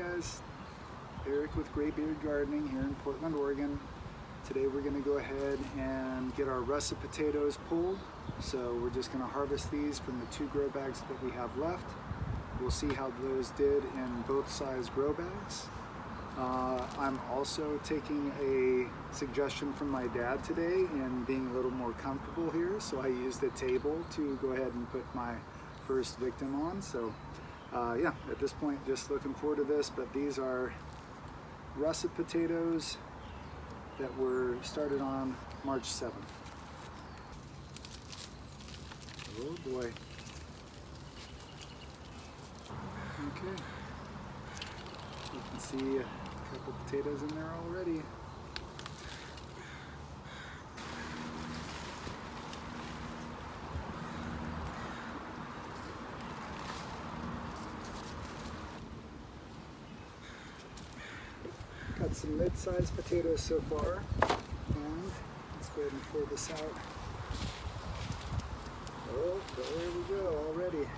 guys, Eric with Graybeard Gardening here in Portland, Oregon. Today we're going to go ahead and get our russet potatoes pulled. So we're just going to harvest these from the 2 grow bags that we have left. We'll see how those did in both size grow bags. I'm also taking a suggestion from my dad today and being a little more comfortable here. So I used a table to go ahead and put my first victim on. So yeah, at this point just looking forward to this, but these are russet potatoes that were started on March 7th. Oh boy. Okay. You can see a couple potatoes in there already. Got some mid-sized potatoes so far, and let's go ahead and pour this out. Oh, there we go already. Here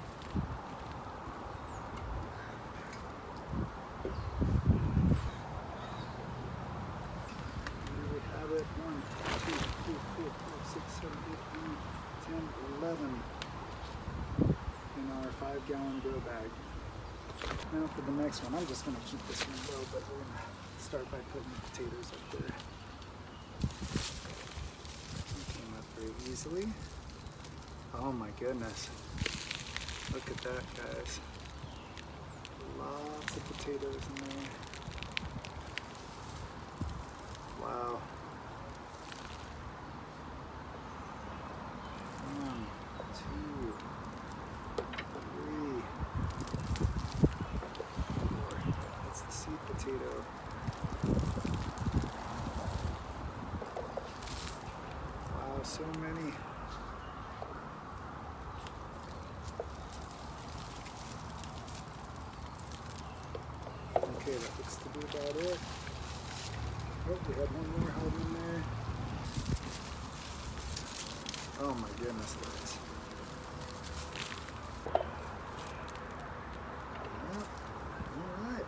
we have it, 1, 2, 3, 4, 5, 6, 7, 8, 9, 10, 11 in our 5-gallon grow bag. Now for the next one, I'm just going to keep this one low, but we're going to start by putting the potatoes up there. It came up very easily. Oh my goodness. Look at that, guys. Lots of potatoes in there. Wow. 1, 2, 3, 4. That's the seed potato. Wow, so many. Okay, that looks to be about it. Oh, we had one more hiding in there. Oh my goodness, guys. Yep. All right.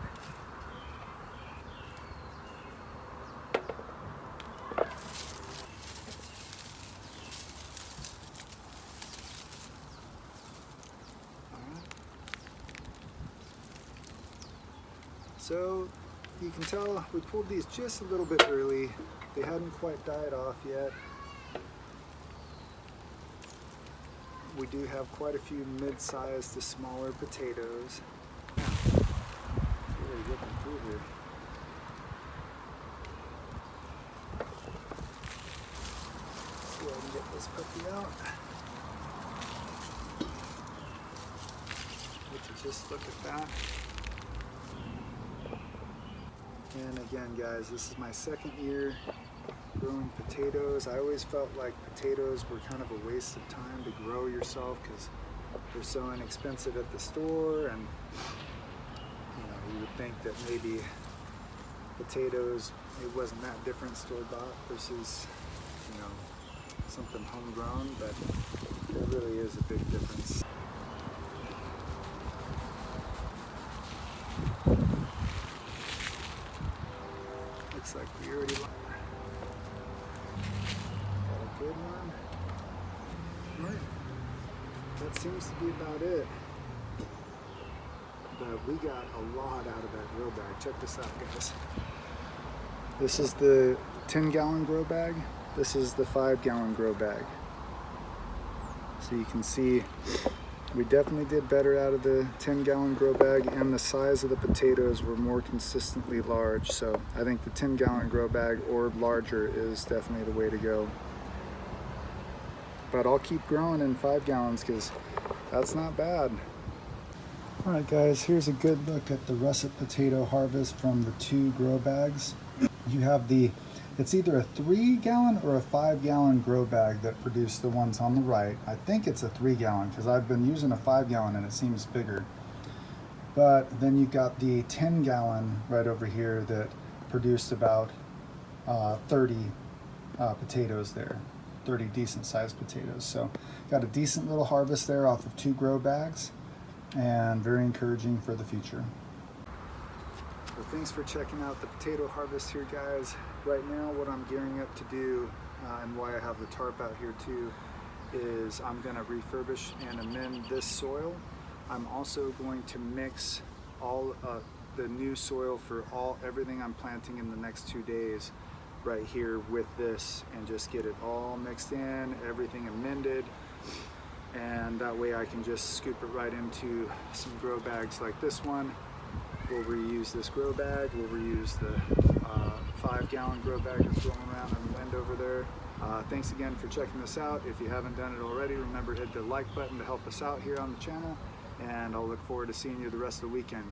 So you can tell we pulled these just a little bit early. They hadn't quite died off yet. We do have quite a few mid-sized to smaller potatoes. Really ripping through here. Let's go ahead and get this puppy out. Just look at that. And again, guys, this is my 2nd year growing potatoes. I always felt like potatoes were kind of a waste of time to grow yourself because they're so inexpensive at the store, and you would think that maybe potatoes, it wasn't that different store-bought versus something homegrown, but there really is a big difference. Looks like we already got a good one. All right. That seems to be about it. But we got a lot out of that grow bag. Check this out, guys. This is the 10-gallon grow bag. This is the 5-gallon grow bag. So you can see we definitely did better out of the 10-gallon grow bag, and the size of the potatoes were more consistently large. So I think the 10-gallon grow bag or larger is definitely the way to go. But I'll keep growing in 5 gallons because that's not bad. All right, guys, here's a good look at the russet potato harvest from the 2 grow bags. You have it's either a 3-gallon or a 5-gallon grow bag that produced the ones on the right. I think it's a 3-gallon because I've been using a 5-gallon and it seems bigger. But then you've got the 10-gallon right over here that produced about 30 potatoes there. 30 decent sized potatoes. So got a decent little harvest there off of 2 grow bags, and very encouraging for the future. Well, thanks for checking out the potato harvest here, guys. Right now what I'm gearing up to do, and why I have the tarp out here too, is I'm going to refurbish and amend this soil. I'm also going to mix all the new soil for everything I'm planting in the next 2 days right here with this, and just get it all mixed in, everything amended, and that way I can just scoop it right into some grow bags like this one. We'll reuse this grow bag, we'll reuse the 5-gallon grow bag that's rolling around in the wind over there. Thanks again for checking this out. If you haven't done it already, remember to hit the like button to help us out here on the channel, and I'll look forward to seeing you the rest of the weekend.